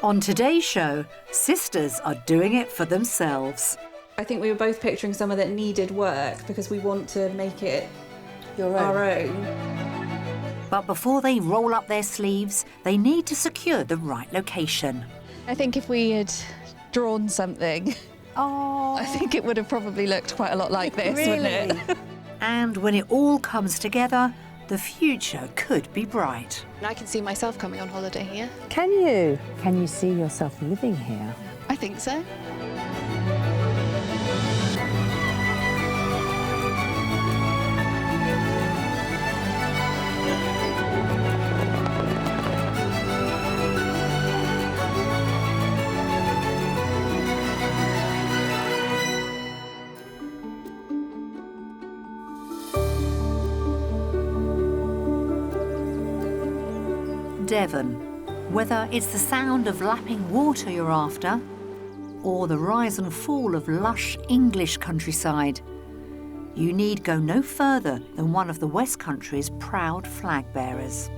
On today's show, sisters are doing it for themselves. I think we were both picturing somewhere that needed work because we want to make it our own. But before they roll up their sleeves, they need to secure the right location. I think if we had drawn something, I think it would have probably looked quite a lot like this, wouldn't it? And when it all comes together, the future could be bright. I can see myself coming on holiday here. Can you? Can you see yourself living here? I think so. Devon. Whether it's the sound of lapping water you're after, or the rise and fall of lush English countryside, you need go no further than one of the West Country's proud flag bearers.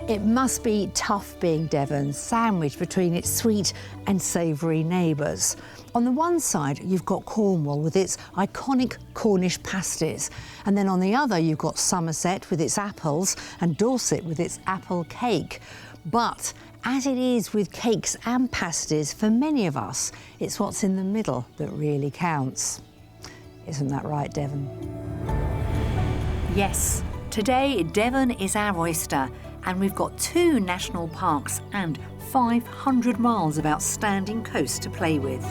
It must be tough being Devon, sandwiched between its sweet and savoury neighbours. On the one side, you've got Cornwall with its iconic Cornish pasties, and then on the other, you've got Somerset with its apples and Dorset with its apple cake. But as it is with cakes and pasties, for many of us, it's what's in the middle that really counts. Isn't that right, Devon? Yes, today Devon is our oyster, and we've got 2 national parks and 500 miles of outstanding coast to play with.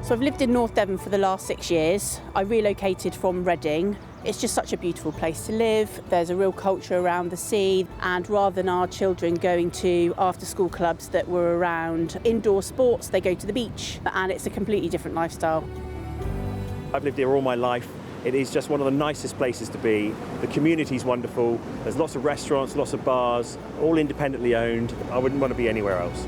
So I've lived in North Devon for the last 6 years. I relocated from Reading. It's just such a beautiful place to live. There's a real culture around the sea, and rather than our children going to after-school clubs that were around indoor sports, they go to the beach, and it's a completely different lifestyle. I've lived here all my life. It is just one of the nicest places to be. The community's wonderful. There's lots of restaurants, lots of bars, all independently owned. I wouldn't want to be anywhere else.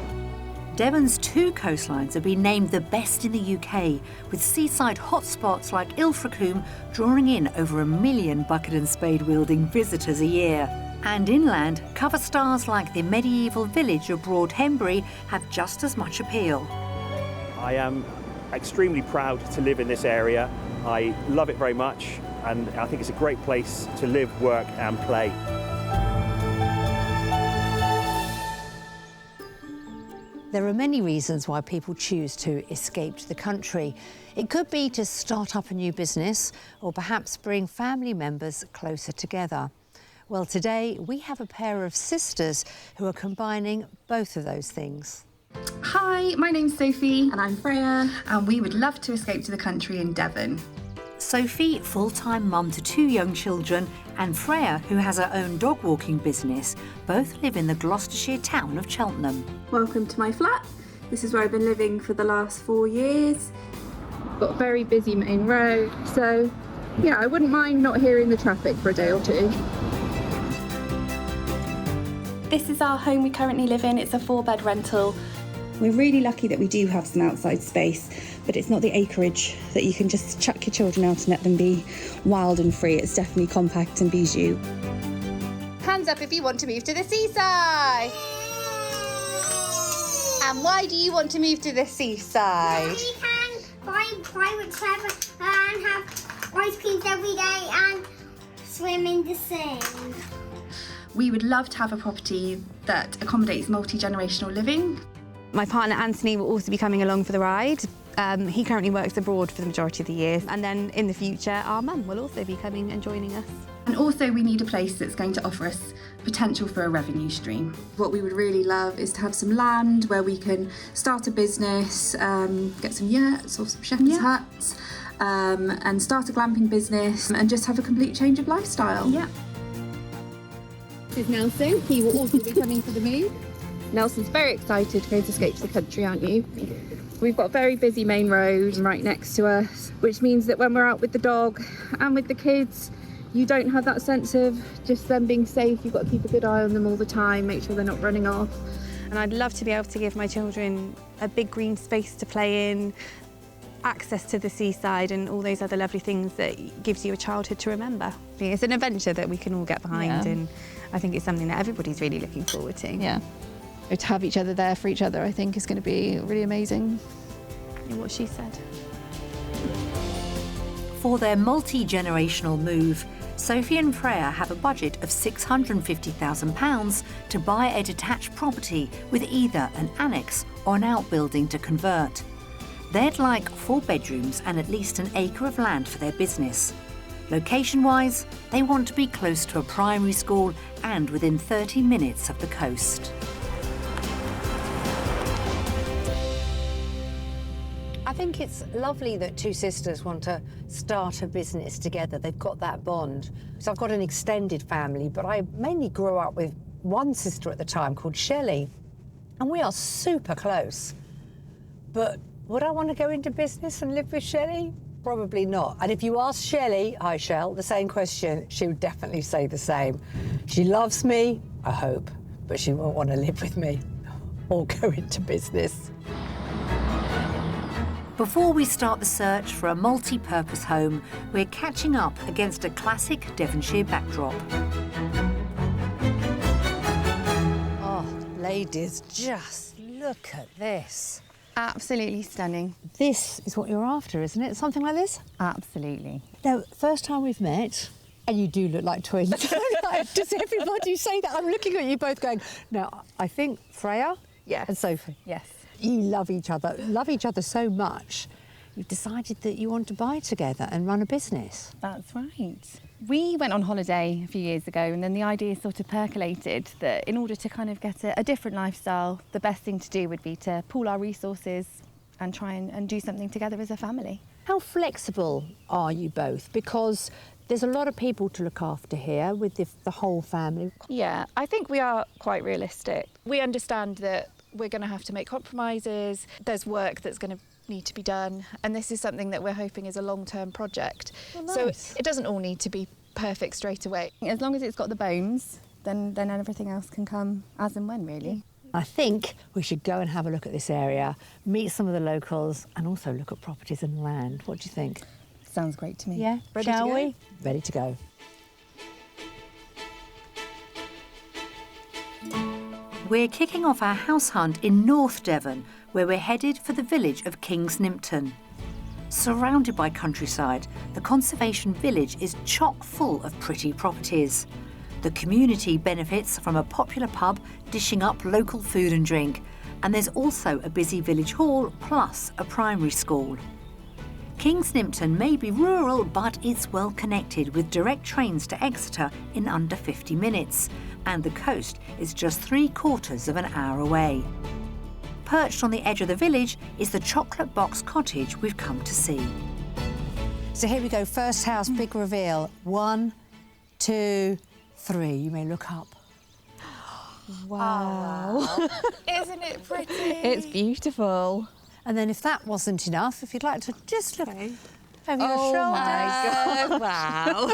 Devon's 2 coastlines have been named the best in the UK, with seaside hotspots like Ilfracombe drawing in over 1 million bucket and spade wielding visitors a year. And inland, cover stars like the medieval village of Broadhembury have just as much appeal. I am extremely proud to live in this area. I love it very much, and I think it's a great place to live, work and play. There are many reasons why people choose to escape to the country. It could be to start up a new business, or perhaps bring family members closer together. Well, today we have a pair of sisters who are combining both of those things. Hi, my name's Sophie. And I'm Freya. And we would love to escape to the country in Devon. Sophie, full-time mum to 2 young children, and Freya, who has her own dog walking business, both live in the Gloucestershire town of Cheltenham. Welcome to my flat. This is where I've been living for the last 4 years. Got a very busy main road, so yeah, I wouldn't mind not hearing the traffic for a day or 2. This is our home we currently live in. It's a 4-bed rental. We're really lucky that we do have some outside space, but it's not the acreage that you can just chuck your children out and let them be wild and free. It's definitely compact and bijou. Hands up if you want to move to the seaside. And why do you want to move to the seaside? We can buy private travel and have ice creams every day and swim in the sea. We would love to have a property that accommodates multi-generational living. My partner Anthony will also be coming along for the ride. He currently works abroad for the majority of the year. And then in the future, our mum will also be coming and joining us. And also we need a place that's going to offer us potential for a revenue stream. What we would really love is to have some land where we can start a business, get some yurts or some shepherd's huts, and start a glamping business and just have a complete change of lifestyle. Yeah. This is Nelson. He will also be coming for the move. Nelson's very excited to escape to the country, aren't you? We've got a very busy main road right next to us, which means that when we're out with the dog and with the kids, you don't have that sense of just them being safe. You've got to keep a good eye on them all the time, make sure they're not running off. And I'd love to be able to give my children a big green space to play in, access to the seaside and all those other lovely things that gives you a childhood to remember. It's an adventure that we can all get behind, and I think it's something that everybody's really looking forward to. Yeah. To have each other there for each other, I think, is going to be really amazing. In what she said. For their multi-generational move, Sophie and Freya have a budget of £650,000 to buy a detached property with either an annex or an outbuilding to convert. They'd like 4 bedrooms and at least an acre of land for their business. Location-wise, they want to be close to a primary school and within 30 minutes of the coast. I think it's lovely that two sisters want to start a business together. They've got that bond. So I've got an extended family, but I mainly grew up with one sister at the time called Shelley, and we are super close. But would I want to go into business and live with Shelley? Probably not. And if you ask Shelley, hi Shell, the same question, she would definitely say the same. She loves me, I hope, but she won't want to live with me or go into business. Before we start the search for a multi-purpose home, we're catching up against a classic Devonshire backdrop. Oh, ladies, just look at this. Absolutely stunning. This is what you're after, isn't it? Something like this? Absolutely. Now, first time we've met, and you do look like twins. Does everybody say that? I'm looking at you both going, now, I think Freya and Sophie. Yes. You love each other so much. You've decided that you want to buy together and run a business. That's right. We went on holiday a few years ago, and then the idea sort of percolated that in order to kind of get a different lifestyle, the best thing to do would be to pool our resources and try and do something together as a family. How flexible are you both? Because there's a lot of people to look after here with the whole family. Yeah, I think we are quite realistic. We understand that we're going to have to make compromises. There's work that's going to need to be done, and this is something that we're hoping is a long-term project. Oh, nice. So it doesn't all need to be perfect straight away. As long as it's got the bones, then everything else can come as and when, really. I think we should go and have a look at this area, meet some of the locals, and also look at properties and land. What do you think? Sounds great to me. Yeah, shall we? Ready to go. We're kicking off our house hunt in North Devon, where we're headed for the village of Kingsnimpton. Surrounded by countryside, the conservation village is chock full of pretty properties. The community benefits from a popular pub dishing up local food and drink, and there's also a busy village hall plus a primary school. Kingsnimpton may be rural, but it's well connected with direct trains to Exeter in under 50 minutes, and the coast is just 3/4 of an hour away. Perched on the edge of the village is the chocolate box cottage we've come to see. So here we go, first house, big reveal. 1, 2, 3. You may look up. Wow. Isn't it pretty? It's beautiful. And then if that wasn't enough, if you'd like to just look over your Oh shoulder. my God, wow.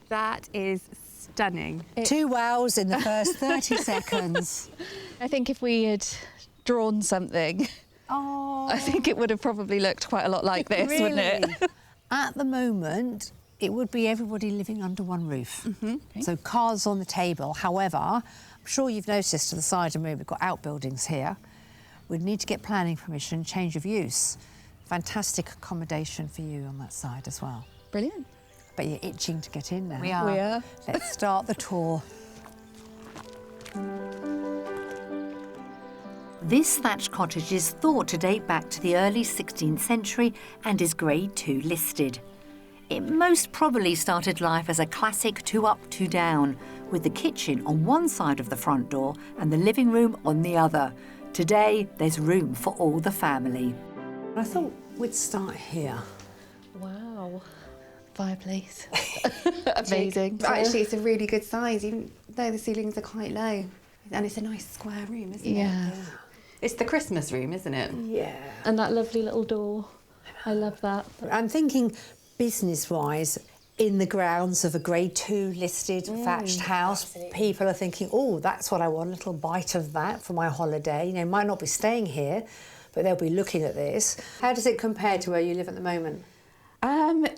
That is stunning. 2 wows in the first 30 seconds. I think if we had drawn something, I think it would have probably looked quite a lot like this, wouldn't it? At the moment, it would be everybody living under one roof. So cars on the table. However, I'm sure you've noticed to the side of me, we've got outbuildings here. We'd need to get planning permission, change of use. Fantastic accommodation for you on that side as well. Brilliant. But you're itching to get in now. We are. Let's start the tour. This thatched cottage is thought to date back to the early 16th century and is Grade 2 listed. It most probably started life as a classic 2 up, 2 down, with the kitchen on one side of the front door and the living room on the other. Today, there's room for all the family. I thought we'd start here. Wow. Fireplace. Amazing. Actually, it's a really good size, even though the ceilings are quite low. And it's a nice square room, isn't it? Yeah. It's the Christmas room, isn't it? Yeah. And that lovely little door. I love that. I'm thinking business-wise, in the grounds of a Grade 2 listed thatched house, absolutely. People are thinking, oh, that's what I want, a little bite of that for my holiday. You know, might not be staying here, but they'll be looking at this. How does it compare to where you live at the moment?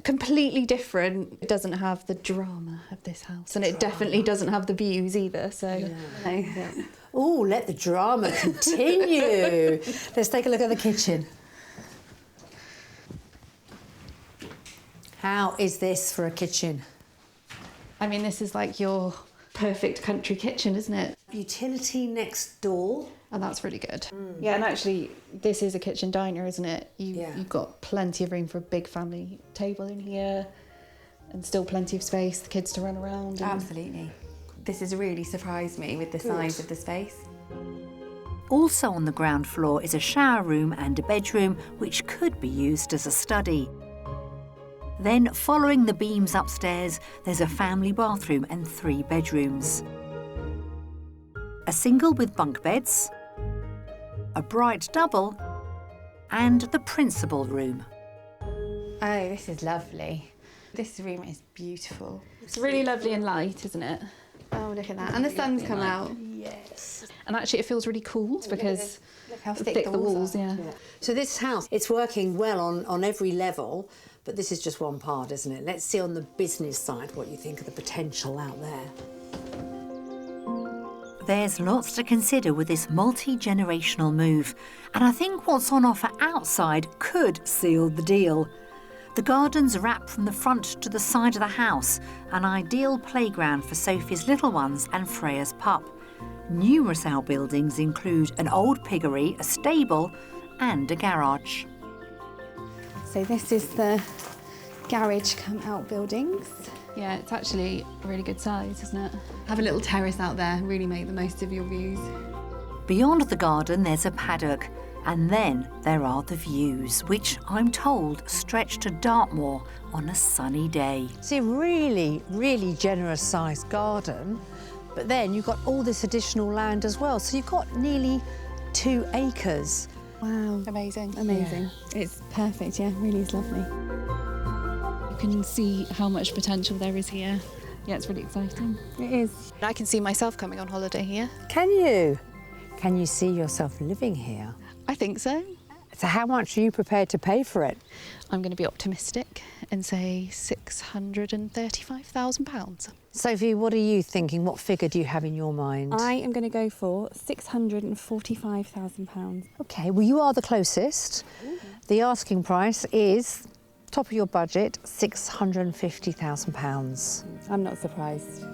Completely different. It doesn't have the drama of this house, and it definitely doesn't have the views either. So, Yeah. Oh, let the drama continue. Let's take a look at the kitchen. How is this for a kitchen? I mean, this is like your perfect country kitchen, isn't it? Utility next door. And that's really good. Yeah, and actually, this is a kitchen diner, isn't it? You've got plenty of room for a big family table in here and still plenty of space, the kids to run around. And... Absolutely. This has really surprised me with the size of the space. Also on the ground floor is a shower room and a bedroom, which could be used as a study. Then, following the beams upstairs, there's a family bathroom and 3 bedrooms. A single with bunk beds, a bright double, and the principal room. Oh, this is lovely. This room is beautiful. It's really lovely and light, isn't it? Oh, look at that. And the sun's come out. Yes. And actually it feels really cool because Look how thick the walls, are. yeah. So this house, it's working well on every level, but this is just one part, isn't it? Let's see on the business side what you think of the potential out there. There's lots to consider with this multi-generational move, and I think what's on offer outside could seal the deal. The garden's wrapped from the front to the side of the house, an ideal playground for Sophie's little ones and Freya's pup. Numerous outbuildings include an old piggery, a stable and a garage. So this is the garage come outbuildings. Yeah, it's actually a really good size, isn't it? Have a little terrace out there, really make the most of your views. Beyond the garden there's a paddock, and then there are the views, which I'm told stretch to Dartmoor on a sunny day. See, a really, really generous sized garden, but then you've got all this additional land as well. So you've got nearly 2 acres. Wow. Amazing. Amazing. Yeah. It's perfect, yeah, really is lovely. You can see how much potential there is here. Yeah, it's really exciting. It is. I can see myself coming on holiday here. Can you? Can you see yourself living here? I think so. So how much are you prepared to pay for it? I'm going to be optimistic and say £635,000. Sophie, what are you thinking? What figure do you have in your mind? I am going to go for £645,000. OK, well, you are the closest. The asking price is, top of your budget, £650,000. I'm not surprised.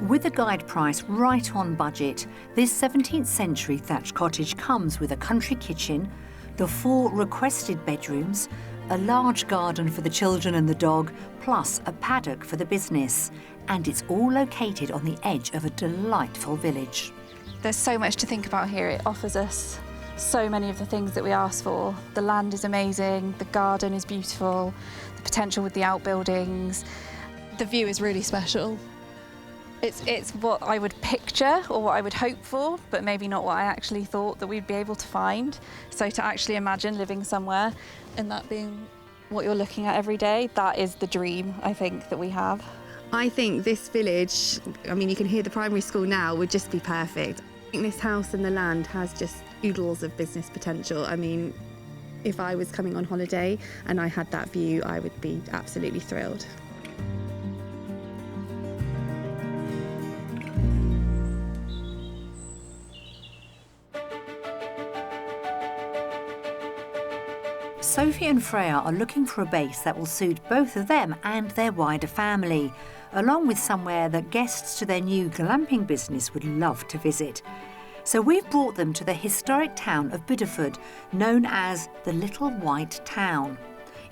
With a guide price right on budget, this 17th century thatched cottage comes with a country kitchen, the 4 requested bedrooms, a large garden for the children and the dog, plus a paddock for the business. And it's all located on the edge of a delightful village. There's so much to think about here. It offers us so many of the things that we asked for. The land is amazing, the garden is beautiful, the potential with the outbuildings. The view is really special. It's what I would picture or what I would hope for, but maybe not what I actually thought that we'd be able to find. So to actually imagine living somewhere and that being what you're looking at every day, that is the dream, I think, that we have. I think this village, I mean, you can hear the primary school now, would just be perfect. I think this house and the land has just oodles of business potential. I mean, if I was coming on holiday and I had that view, I would be absolutely thrilled. Sophie and Freya are looking for a base that will suit both of them and their wider family, along with somewhere that guests to their new glamping business would love to visit. So we've brought them to the historic town of Bideford, known as the Little White Town.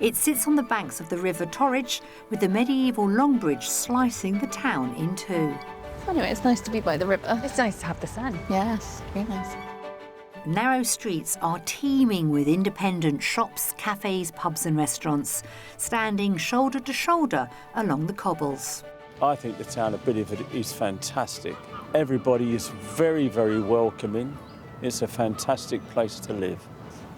It sits on the banks of the River Torridge, with the medieval Long Bridge slicing the town in 2. Anyway, it's nice to be by the river. It's nice to have the sun. Yes, very nice. Narrow streets are teeming with independent shops, cafes, pubs and restaurants, standing shoulder to shoulder along the cobbles. I think the town of Bideford is fantastic. Everybody is very, very welcoming. It's a fantastic place to live.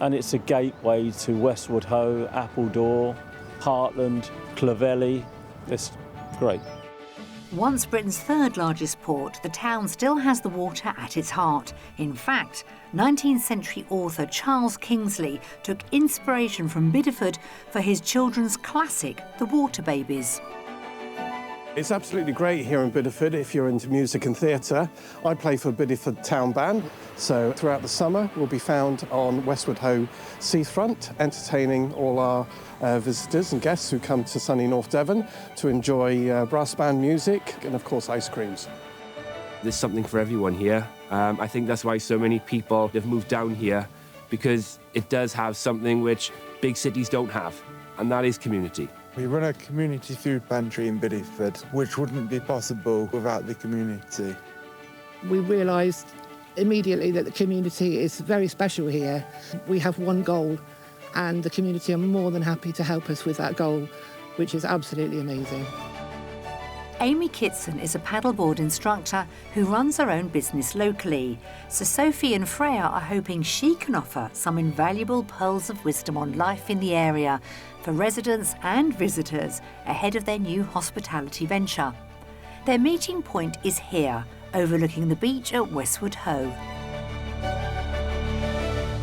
And it's a gateway to Westwood Hoe, Appledore, Heartland, Clovelly. It's great. Once Britain's 3rd largest port, the town still has the water at its heart. In fact, 19th century author Charles Kingsley took inspiration from Bideford for his children's classic, The Water Babies. It's absolutely great here in Bideford if you're into music and theatre. I play for Bideford Town Band, so throughout the summer we'll be found on Westwood Ho seafront, entertaining all our visitors and guests who come to sunny North Devon to enjoy brass band music and, of course, ice creams. There's something for everyone here. I think that's why so many people have moved down here, because it does have something which big cities don't have, and that is community. We run a community food pantry in Bideford, which wouldn't be possible without the community. We realised immediately that the community is very special here. We have one goal, and the community are more than happy to help us with that goal, which is absolutely amazing. Amy Kitson is a paddleboard instructor who runs her own business locally. So Sophie and Freya are hoping she can offer some invaluable pearls of wisdom on life in the area for residents and visitors ahead of their new hospitality venture. Their meeting point is here, overlooking the beach at Westwood Ho.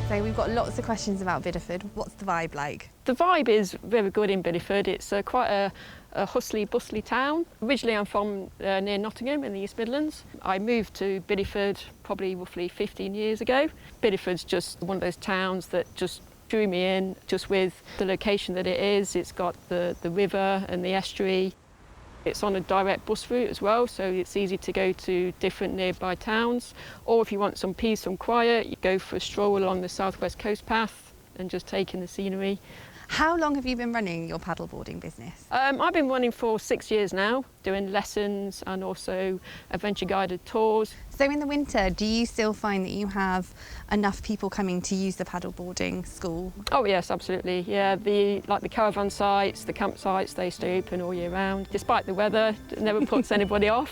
So we've got lots of questions about Bideford. What's the vibe like? The vibe is very good in Bideford. It's quite a hustly, bustly town. Originally I'm from near Nottingham in the East Midlands. I moved to Bideford probably roughly 15 years ago. Bideford's just one of those towns that just drew me in, just with the location that it is. It's got the river and the estuary. It's on a direct bus route as well, so it's easy to go to different nearby towns. Or if you want some peace and quiet, you go for a stroll along the southwest coast path and just take in the scenery. How long have you been running your paddleboarding business? I've been running for 6 years now, doing lessons and also adventure guided tours. So in the winter, do you still find that you have enough people coming to use the paddleboarding school? Oh yes, absolutely. Yeah, the caravan sites, the campsites, they stay open all year round. Despite the weather, it never puts anybody off.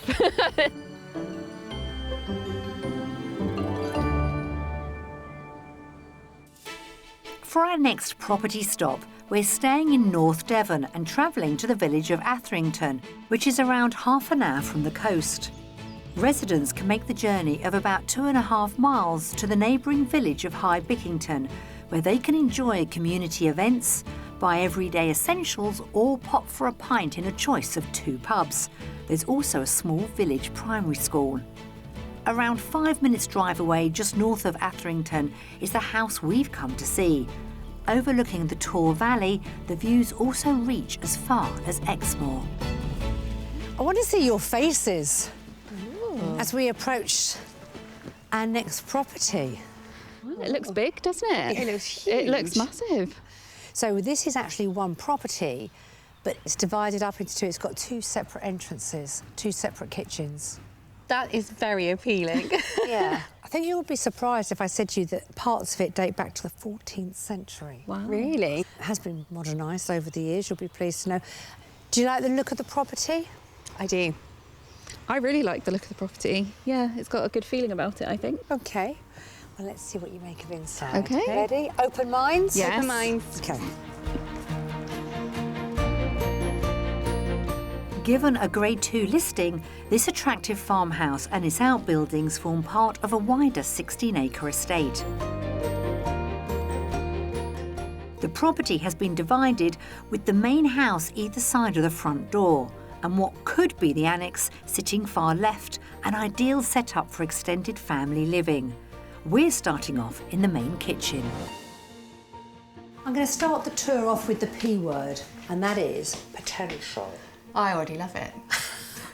For our next property stop, we're staying in North Devon and travelling to the village of Atherington, which is around half an hour from the coast. Residents can make the journey of about 2.5 miles to the neighbouring village of High Bickington, where they can enjoy community events, buy everyday essentials or pop for a pint in a choice of 2 pubs. There's also a small village primary school. Around 5 minutes drive away, just north of Atherington, is the house we've come to see. Overlooking the Tor Valley, the views also reach as far as Exmoor. I want to see your faces as we approach our next property. Well, it looks big, doesn't it? It looks huge. It looks massive. So this is actually one property, but it's divided up into 2. It's got 2 separate entrances, 2 separate kitchens. That is very appealing. Yeah. I think you would be surprised if I said to you that parts of it date back to the 14th century. Wow. Really? It has been modernised over the years, you'll be pleased to know. Do you like the look of the property? I do. I really like the look of the property. Yeah, it's got a good feeling about it, I think. OK. Well, let's see what you make of inside. OK. Ready? Open minds? Yes. Open minds. OK. Given a Grade 2 listing, this attractive farmhouse and its outbuildings form part of a wider 16-acre estate. The property has been divided with the main house either side of the front door, and what could be the annex sitting far left, an ideal setup for extended family living. We're starting off in the main kitchen. I'm going to start the tour off with the P word, and that is potential. I already love it.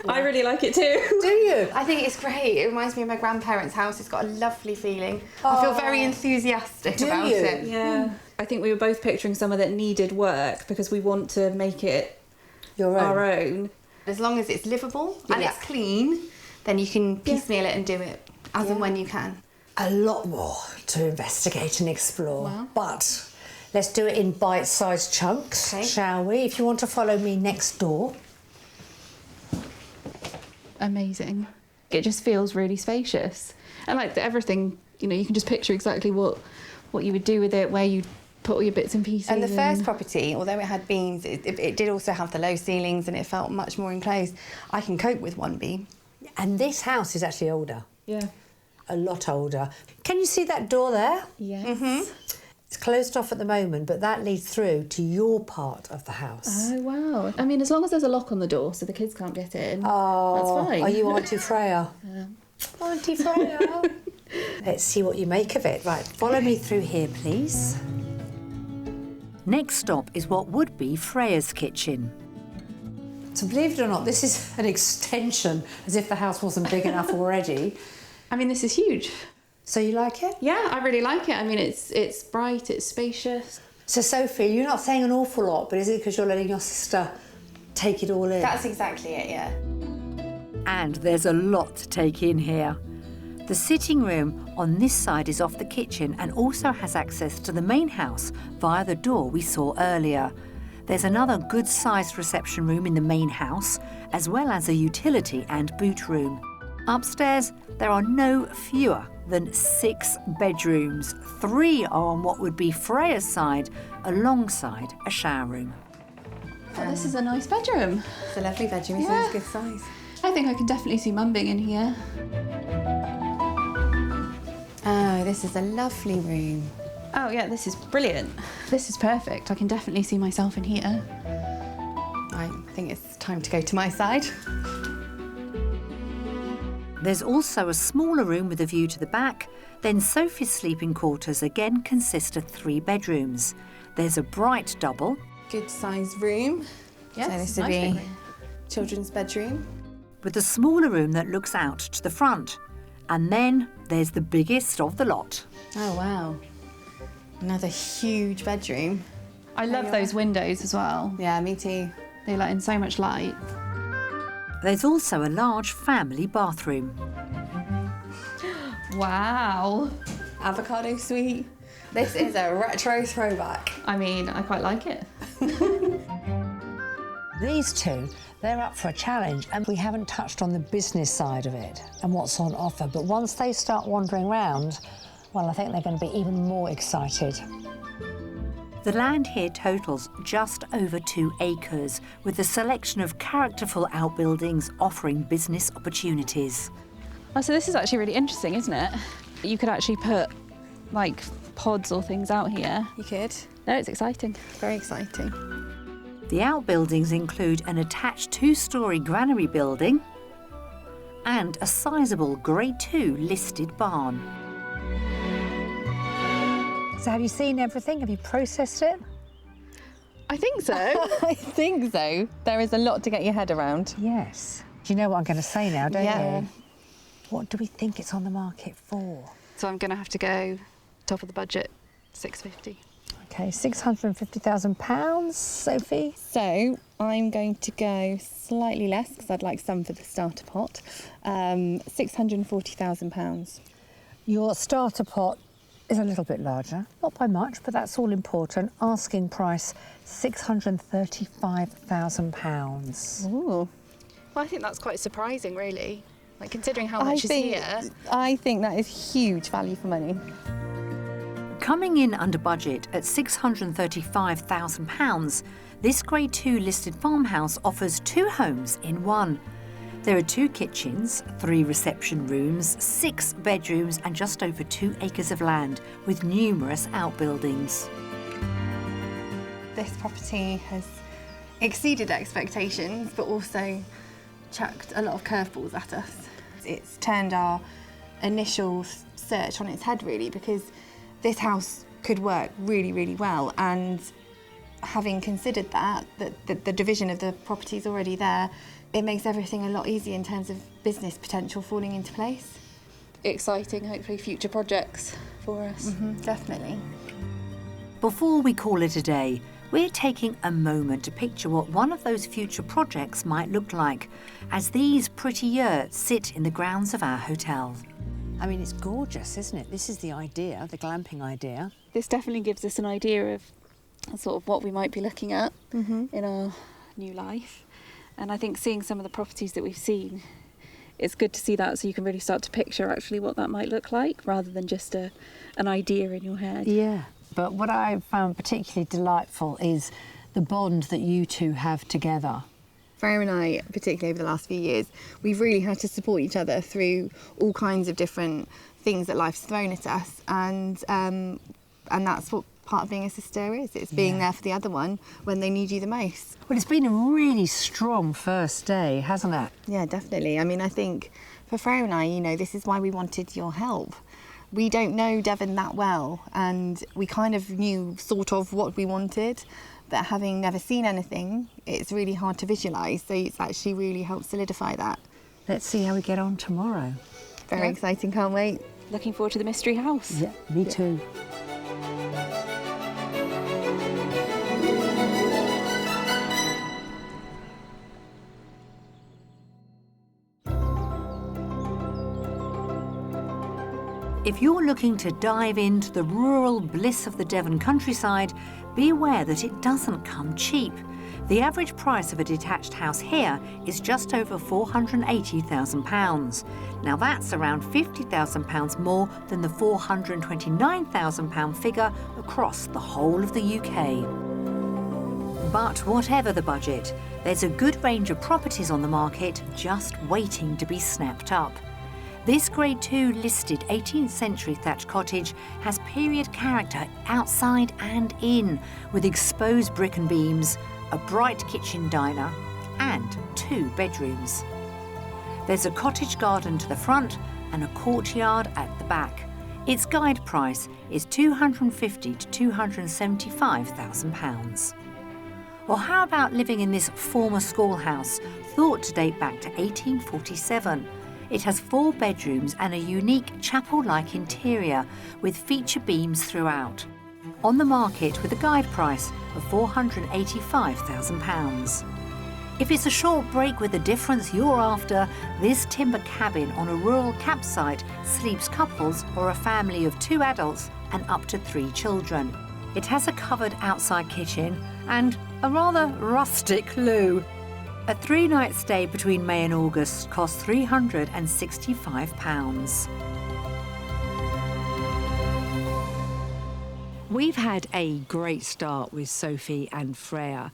I really like it too. Do you? I think it's great. It reminds me of my grandparents' house. It's got a lovely feeling. I feel very enthusiastic about it. Yeah. I think we were both picturing somewhere that needed work because we want to make it our own. As long as it's livable and it's clean, then you can piecemeal it and do it as and when you can. A lot more to investigate and explore, but let's do it in bite-sized chunks, shall we? If you want to follow me next door. Amazing. It just feels really spacious. And like everything, you know, you can just picture exactly what you would do with it, where you'd put all your bits and pieces. And the first property, although it had beams, it did also have the low ceilings and it felt much more enclosed. I can cope with one beam. And this house is actually older. Yeah. A lot older. Can you see that door there? Yes. It's closed off at the moment, but that leads through to your part of the house. Oh, wow. I mean, as long as there's a lock on the door so the kids can't get in, Oh, that's fine. Are you Auntie Freya? Auntie Freya. Let's see what you make of it. Right, follow me through here, please. Next stop is what would be Freya's kitchen. So believe it or not, this is an extension, as if the house wasn't big enough already. I mean, this is huge. So you like it? Yeah, I really like it. I mean, it's bright, it's spacious. So Sophie, you're not saying an awful lot, but is it because you're letting your sister take it all in? That's exactly it, yeah. And there's a lot to take in here. The sitting room on this side is off the kitchen and also has access to the main house via the door we saw earlier. There's another good-sized reception room in the main house, as well as a utility and boot room. Upstairs, there are no fewer than 6 bedrooms. 3 are on what would be Freya's side, alongside a shower room. Oh, this is a nice bedroom. It's a lovely bedroom, isn't it? It's a good size. I think I can definitely see Mum being in here. Oh, this is a lovely room. Oh, yeah, this is brilliant. This is perfect. I can definitely see myself in here. I think it's time to go to my side. There's also a smaller room with a view to the back. Then Sophie's sleeping quarters again consist of 3 bedrooms. There's a bright double. Good sized room. Yes, so this would nice be room. children's bedroom. With a smaller room that looks out to the front. And then there's the biggest of the lot. Oh, wow. Another huge bedroom. I love those windows as well. Yeah, me too. They let in so much light. There's also a large family bathroom. Wow. Avocado suite. This is a retro throwback. I mean, I quite like it. These two, they're up for a challenge, and we haven't touched on the business side of it and what's on offer. But once they start wandering around, well, I think they're going to be even more excited. The land here totals just over 2 acres, with a selection of characterful outbuildings offering business opportunities. Oh, so this is actually really interesting, isn't it? You could actually put, like, pods or things out here. You could. No, it's exciting. Very exciting. The outbuildings include an attached 2-storey granary building and a sizable Grade 2 listed barn. So have you seen everything? Have you processed it? I think so. I think so. There is a lot to get your head around. Yes. Do you know what I'm going to say now, don't Yeah. you? What do we think it's on the market for? So I'm going to have to go top of the budget, 650. Okay, £650,000, Sophie? So I'm going to go slightly less because I'd like some for the starter pot. £640,000. Your starter pot is a little bit larger, not by much, but that's all important. Asking price, £635,000. Ooh. Well, I think that's quite surprising, really. Like, considering how much is here. I think that is huge value for money. Coming in under budget at £635,000, this Grade 2 listed farmhouse offers 2 homes in one. There are 2 kitchens, 3 reception rooms, 6 bedrooms and just over 2 acres of land with numerous outbuildings. This property has exceeded expectations, but also chucked a lot of curveballs at us. It's turned our initial search on its head, really, because this house could work really, really well. And having considered that the division of the property is already there, it makes everything a lot easier in terms of business potential falling into place. Exciting, hopefully, future projects for us. Definitely. Before we call it a day, we're taking a moment to picture what one of those future projects might look like as these pretty yurts sit in the grounds of our hotel. I mean, it's gorgeous, isn't it? This is the idea, the glamping idea. This definitely gives us an idea of sort of what we might be looking at in our new life. And I think seeing some of the properties that we've seen, it's good to see that so you can really start to picture actually what that might look like rather than just an idea in your head. Yeah. But what I found particularly delightful is the bond that you two have together. Freya and I, particularly over the last few years, we've really had to support each other through all kinds of different things that life's thrown at us, and that's what part of being a sister is. It's being there for the other one when they need you the most. Well, it's been a really strong first day, hasn't it? Yeah, definitely. I mean, I think for Freya and I, you know, this is why we wanted your help. We don't know Devon that well, and we kind of knew sort of what we wanted, but having never seen anything, it's really hard to visualise, so it's actually really helped solidify that. Let's see how we get on tomorrow. Very exciting, can't wait. Looking forward to the mystery house. Yeah, me too. If you're looking to dive into the rural bliss of the Devon countryside, be aware that it doesn't come cheap. The average price of a detached house here is just over £480,000. Now that's around £50,000 more than the £429,000 figure across the whole of the UK. But whatever the budget, there's a good range of properties on the market just waiting to be snapped up. This Grade 2 listed 18th century thatched cottage has period character outside and in, with exposed brick and beams, a bright kitchen diner and 2 bedrooms. There's a cottage garden to the front and a courtyard at the back. Its guide price is £250,000 to £275,000. Or how about living in this former schoolhouse, thought to date back to 1847? It has 4 bedrooms and a unique chapel-like interior with feature beams throughout. On the market with a guide price of £485,000. If it's a short break with a difference you're after, this timber cabin on a rural campsite sleeps couples or a family of 2 adults and up to 3 children. It has a covered outside kitchen and a rather rustic loo. A 3-night stay between May and August costs £365. We've had a great start with Sophie and Freya,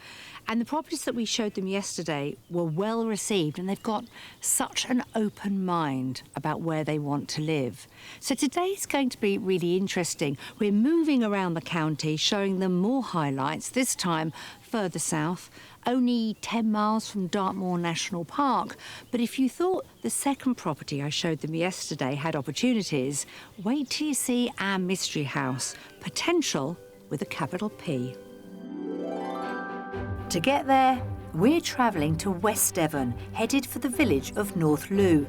and the properties that we showed them yesterday were well received, and they've got such an open mind about where they want to live. So today's going to be really interesting. We're moving around the county, showing them more highlights, this time further south, only 10 miles from Exmoor National Park. But if you thought the second property I showed them yesterday had opportunities, wait till you see our mystery house, potential with a capital P. To get there, we're travelling to West Devon, headed for the village of North Loo.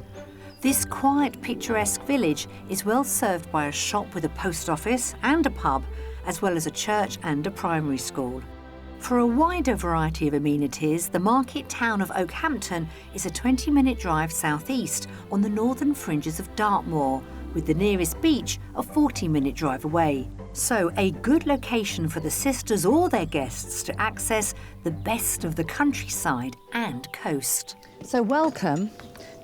This quiet, picturesque village is well served by a shop with a post office and a pub, as well as a church and a primary school. For a wider variety of amenities, the market town of Oakhampton is a 20-minute drive southeast on the northern fringes of Dartmoor, with the nearest beach a 40-minute drive away. So a good location for the sisters or their guests to access the best of the countryside and coast. So welcome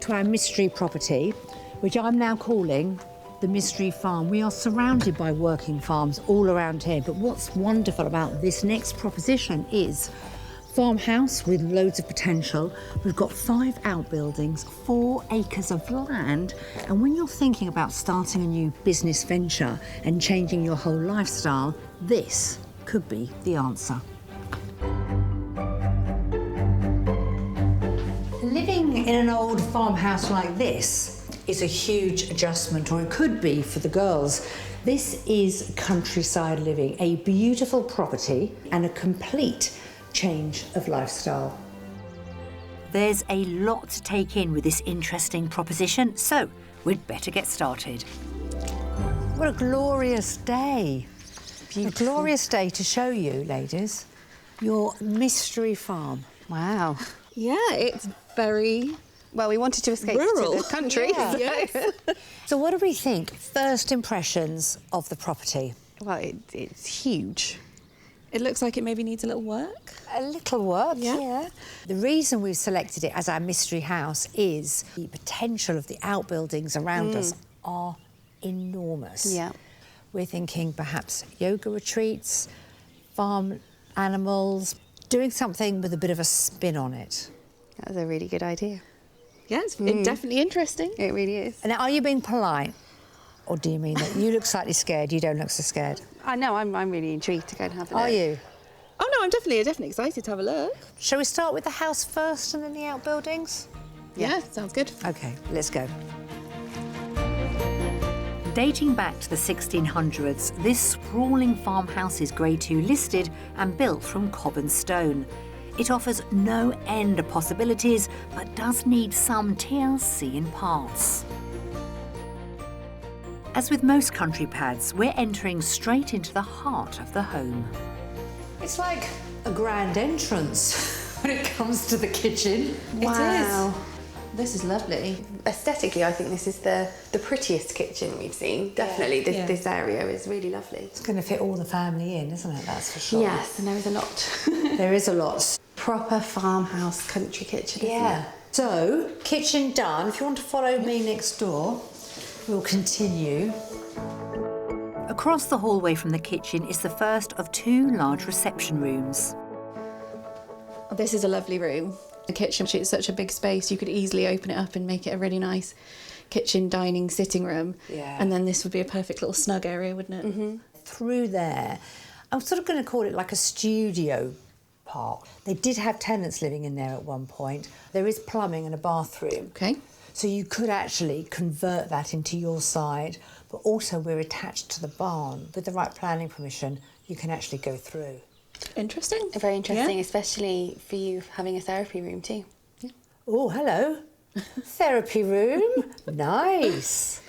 to our mystery property, which I'm now calling the Mystery Farm. We are surrounded by working farms all around here, but what's wonderful about this next proposition is farmhouse with loads of potential. We've got 5 outbuildings, 4 acres of land, and when you're thinking about starting a new business venture and changing your whole lifestyle, this could be the answer. Living in an old farmhouse like this is a huge adjustment, or it could be for the girls. This is countryside living, a beautiful property and a complete change of lifestyle. There's a lot to take in with this interesting proposition, so we'd better get started. What a glorious day. Beautiful. A glorious day to show you, ladies, your mystery farm. Wow. Yeah, it's very... Well, we wanted to escape rural to the country. Yeah. Yes. So what do we think? First impressions of the property? Well, it's huge. It looks like it maybe needs a little work. A little work, Yeah. yeah. The reason we've selected it as our mystery house is the potential of the outbuildings around us are enormous. Yeah. We're thinking perhaps yoga retreats, farm animals, doing something with a bit of a spin on it. That was a really good idea. Yeah, it's definitely interesting. It really is. Now, are you being polite? Or do you mean that you look slightly scared? You don't look so scared. I know, I'm really intrigued to go and have a look. Are you? Oh no, I'm definitely excited to have a look. Shall we start with the house first and then the outbuildings? Yeah, sounds good. OK, let's go. Dating back to the 1600s, this sprawling farmhouse is Grade 2 listed and built from cobbled stone. It offers no end of possibilities, but does need some TLC in parts. As with most country pads, we're entering straight into the heart of the home. It's like a grand entrance when it comes to the kitchen. Wow. It is. This is lovely. Aesthetically, I think this is the prettiest kitchen we've seen. Definitely, this area is really lovely. It's going to fit all the family in, isn't it? That's for sure. Yes, and there is a lot. There is a lot. Proper farmhouse country kitchen, isn't it? So, kitchen done. If you want to follow me next door, we'll continue. Across the hallway from the kitchen is the first of 2 large reception rooms. This is a lovely room. The kitchen, it's such a big space, you could easily open it up and make it a really nice kitchen, dining, sitting room. Yeah. And then this would be a perfect little snug area, wouldn't it? Mm-hmm. Through there, I'm sort of going to call it like a studio part. They did have tenants living in there at one point. There is plumbing and a bathroom. Okay. So you could actually convert that into your side, but also we're attached to the barn. With the right planning permission, you can actually go through. Interesting. Very interesting, especially for you having a therapy room too. Yeah. Oh, hello. Therapy room. Nice.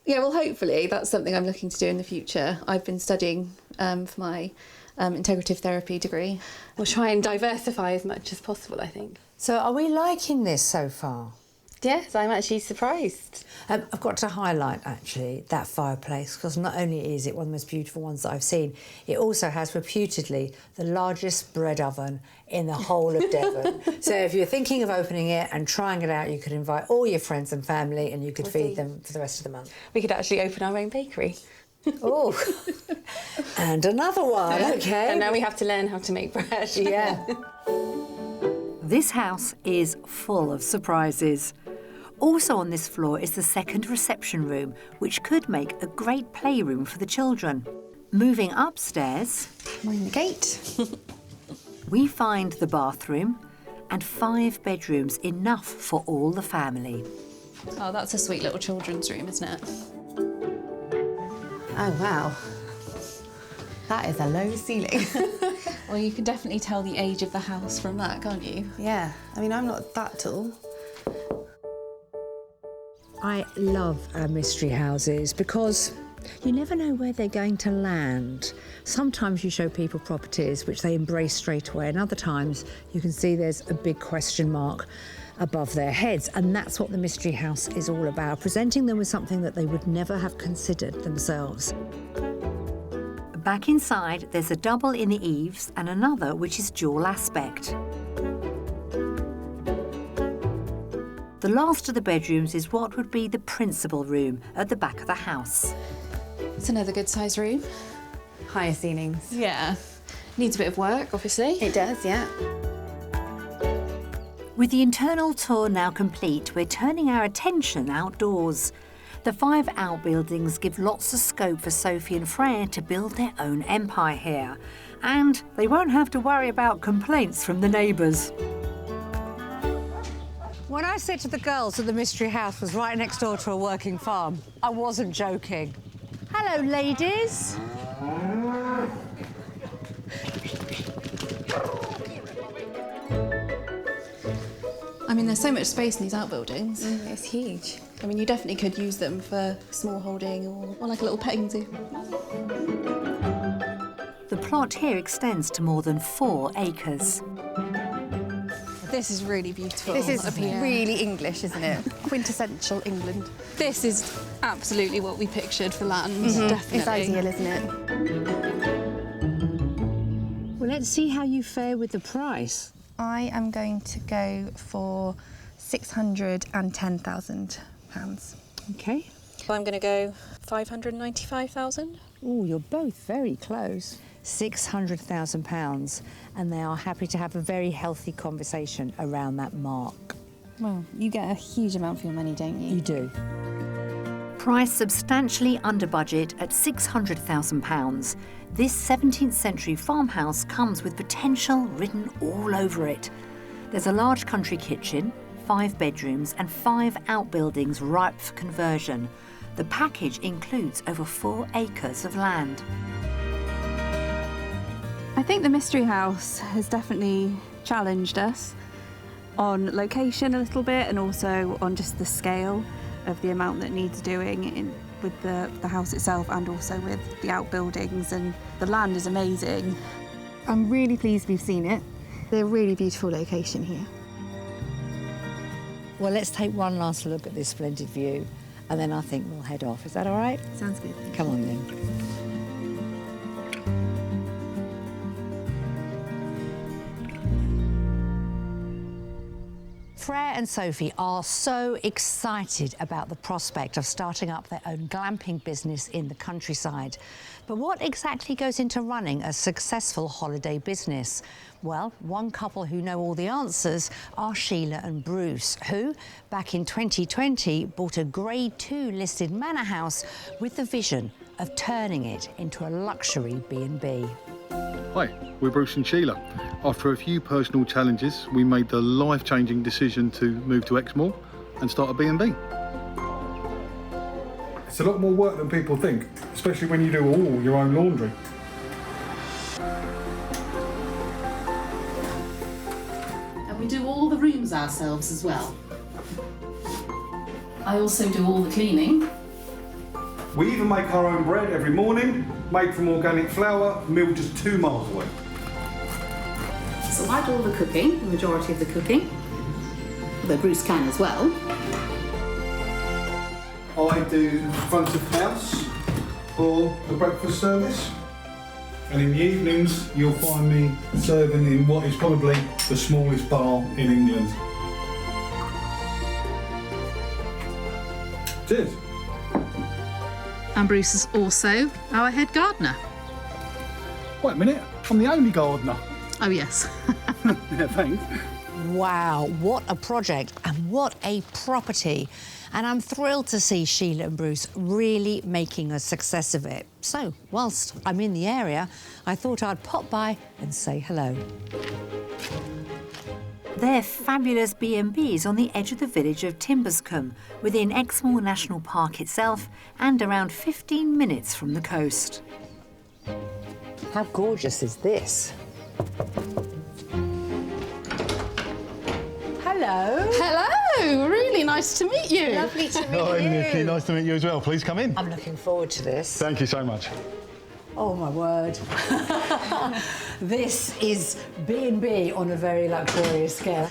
Yeah, well, hopefully that's something I'm looking to do in the future. I've been studying for my integrative therapy degree. We'll try and diversify as much as possible, I think. So are we liking this so far? Yes, I'm actually surprised. I've got to highlight, actually, that fireplace, because not only is it one of the most beautiful ones that I've seen, it also has, reputedly, the largest bread oven in the whole of Devon. So if you're thinking of opening it and trying it out, you could invite all your friends and family and you could feed them for the rest of the month. We could actually open our own bakery. Oh, and another one, OK. And now we have to learn how to make bread. Yeah. This house is full of surprises. Also on this floor is the second reception room, which could make a great playroom for the children. Moving upstairs, mind the gate. We find the bathroom and 5 bedrooms, enough for all the family. Oh, that's a sweet little children's room, isn't it? Oh, wow. That is a low ceiling. Well, you can definitely tell the age of the house from that, can't you? Yeah. I mean, I'm not that tall. I love our mystery houses because you never know where they're going to land. Sometimes you show people properties which they embrace straight away, and other times you can see there's a big question mark above their heads, and that's what the mystery house is all about, presenting them with something that they would never have considered themselves. Back inside, there's a double in the eaves and another which is dual aspect. The last of the bedrooms is what would be the principal room at the back of the house. It's another good size room. Higher ceilings. Yeah. Needs a bit of work, obviously. It does, yeah. With the internal tour now complete, we're turning our attention outdoors. The 5 outbuildings give lots of scope for Sophie and Freya to build their own empire here. And they won't have to worry about complaints from the neighbours. When I said to the girls that the mystery house was right next door to a working farm, I wasn't joking. Hello, ladies. I mean, there's so much space in these outbuildings. It's huge. I mean, you definitely could use them for small holding or like a little petting zoo. The plot here extends to more than 4 acres. This is really beautiful. This is really English, isn't it? Quintessential England. This is absolutely what we pictured for land, definitely. It's ideal, isn't it? Well, let's see how you fare with the price. I am going to go for £610,000. OK. Well, I'm going to go 595,000. Oh, you're both very close. £600,000, and they are happy to have a very healthy conversation around that mark. Well, you get a huge amount for your money, don't you? You do. Priced substantially under budget at £600,000, this 17th century farmhouse comes with potential written all over it. There's a large country kitchen, 5 bedrooms and 5 outbuildings ripe for conversion. The package includes over 4 acres of land. I think the Mystery House has definitely challenged us on location a little bit and also on just the scale of the amount that needs doing with the house itself and also with the outbuildings, and the land is amazing. I'm really pleased we've seen it. They're a really beautiful location here. Well, let's take one last look at this splendid view and then I think we'll head off. Is that all right? Sounds good. Come on then. Freya and Sophie are so excited about the prospect of starting up their own glamping business in the countryside. But what exactly goes into running a successful holiday business? Well, one couple who know all the answers are Sheila and Bruce, who, back in 2020, bought a Grade 2 listed manor house with the vision of turning it into a luxury B&B. Hi, we're Bruce and Sheila. After a few personal challenges, we made the life-changing decision to move to Exmoor and start a B&B. It's a lot more work than people think, especially when you do all your own laundry. And we do all the rooms ourselves as well. I also do all the cleaning. We even make our own bread every morning, made from organic flour, milled just 2 miles away. So I do all the cooking, the majority of the cooking, although Bruce can as well. I do front of house for the breakfast service. And in the evenings, you'll find me serving in what is probably the smallest bar in England. Cheers. And Bruce is also our head gardener. Wait a minute, I'm the only gardener. Oh yes. Yeah, thanks. Wow, what a project and what a property. And I'm thrilled to see Sheila and Bruce really making a success of it. So, whilst I'm in the area, I thought I'd pop by and say hello. They're fabulous B&Bs on the edge of the village of Timberscombe, within Exmoor National Park itself and around 15 minutes from the coast. How gorgeous is this? Hello. Hello, really nice to meet you. Lovely to meet Hi, you. Nicki, nice to meet you as well. Please come in. I'm looking forward to this. Thank you so much. Oh my word. This is B&B on a very luxurious scale.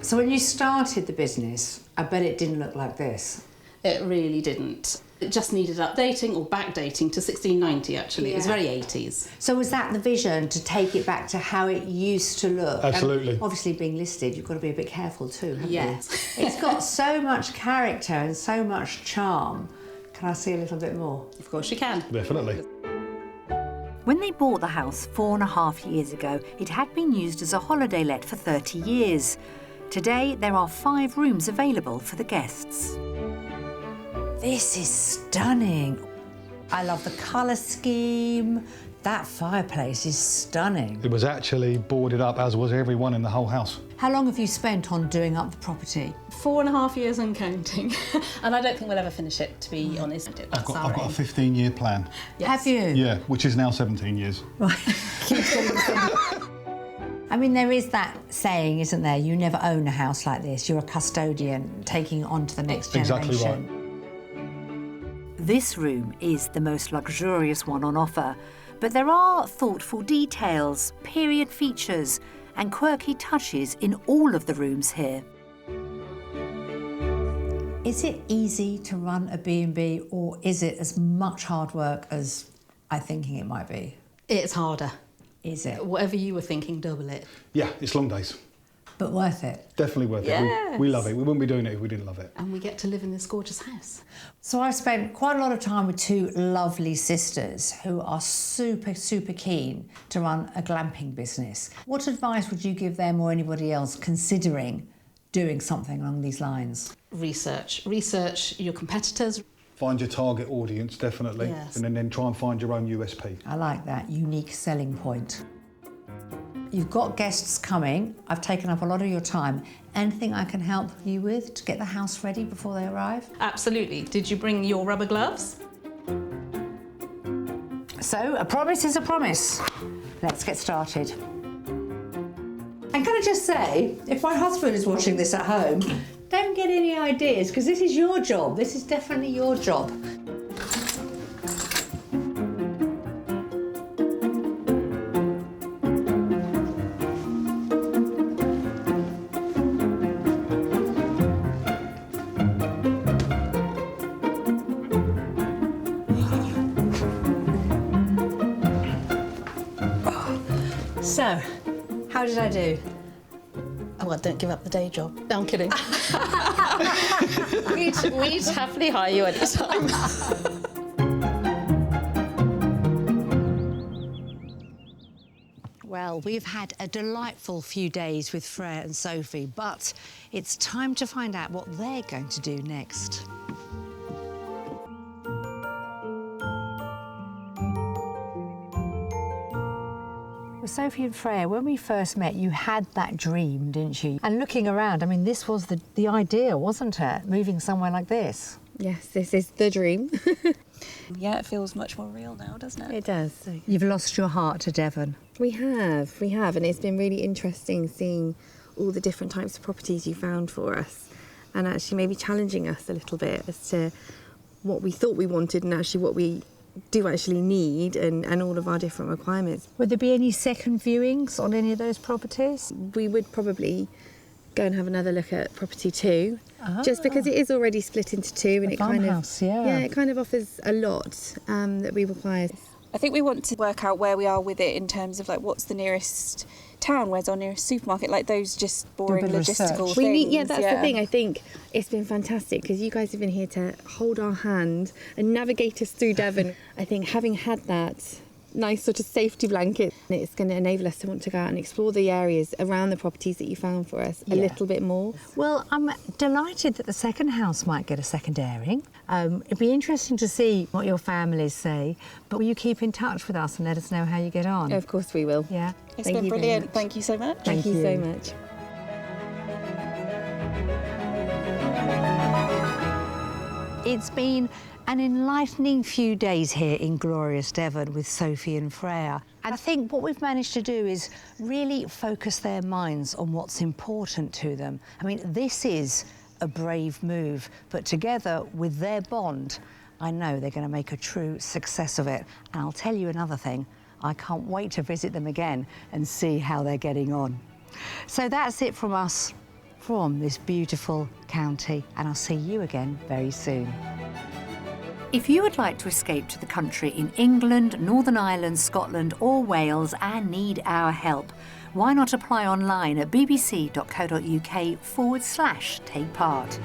So when you started the business, I bet it didn't look like this. It really didn't. It just needed updating or backdating to 1690 actually. Yeah. It was very 80s. So was that the vision, to take it back to how it used to look? Absolutely. And obviously being listed, you've got to be a bit careful too, haven't Yes. you? It's got so much character and so much charm. Can I see a little bit more? Of course you can. Definitely. When they bought the house 4.5 years ago, it had been used as a holiday let for 30 years. Today, there are 5 rooms available for the guests. This is stunning. I love the colour scheme. That fireplace is stunning. It was actually boarded up, as was everyone in the whole house. How long have you spent on doing up the property? 4.5 years and counting. And I don't think we'll ever finish it, to be honest. I've got a 15-year plan. Yes. Have you? Yeah, which is now 17 years. I mean, there is that saying, isn't there? You never own a house like this. You're a custodian taking it on to the next generation. Exactly right. This room is the most luxurious one on offer, but there are thoughtful details, period features and quirky touches in all of the rooms here. Is it easy to run a B&B, or is it as much hard work as I'm thinking it might be? It's harder. Is it? Whatever you were thinking, double it. Yeah, it's long days. But worth it? Definitely worth Yes. it. We love it. We wouldn't be doing it if we didn't love it. And we get to live in this gorgeous house. So I've spent quite a lot of time with 2 lovely sisters who are super, super keen to run a glamping business. What advice would you give them or anybody else considering doing something along these lines? Research your competitors. Find your target audience, definitely, Yes. and then try and find your own USP. I like that, unique selling point. You've got guests coming. I've taken up a lot of your time. Anything I can help you with to get the house ready before they arrive? Absolutely. Did you bring your rubber gloves? So, a promise is a promise. Let's get started. And can I just say, if my husband is watching this at home, don't get any ideas, because this is your job. This is definitely your job. So, how did I do? Oh, well, don't give up the day job. No, I'm kidding. we'd happily hire you any time. Well, we've had a delightful few days with Freya and Sophie, but it's time to find out what they're going to do next. Well, Sophie and Freya, when we first met, you had that dream, didn't you? And looking around, I mean, this was the idea, wasn't it? Moving somewhere like this. Yes, this is the dream. Yeah, it feels much more real now, doesn't it? It does. You've lost your heart to Devon. We have, and it's been really interesting seeing all the different types of properties you found for us, and actually maybe challenging us a little bit as to what we thought we wanted and actually what we do actually need, and all of our different requirements. Would there be any second viewings on any of those properties? We would probably go and have another look at property 2, just because it is already split into 2, and it kind of it kind of offers a lot that we require. I think we want to work out where we are with it in terms of like what's the nearest town, where's our nearest supermarket, like those just boring logistical things. That's the thing. I think it's been fantastic because you guys have been here to hold our hand and navigate us through Devon. I think having had that nice sort of safety blanket, it's going to enable us to want to go out and explore the areas around the properties that you found for us a little bit more. Well, I'm delighted that the second house might get a second airing. It'd be interesting to see what your families say, but will you keep in touch with us and let us know how you get on? Of course we will. Yeah. It's been brilliant. Thank you so much. Thank you so much. It's been an enlightening few days here in glorious Devon with Sophie and Freya. And I think what we've managed to do is really focus their minds on what's important to them. I mean, this is a brave move, but together with their bond, I know they're going to make a true success of it. And I'll tell you another thing, I can't wait to visit them again and see how they're getting on. So that's it from us, from this beautiful county, and I'll see you again very soon. If you would like to escape to the country in England, Northern Ireland, Scotland or Wales and need our help, why not apply online at bbc.co.uk/take part.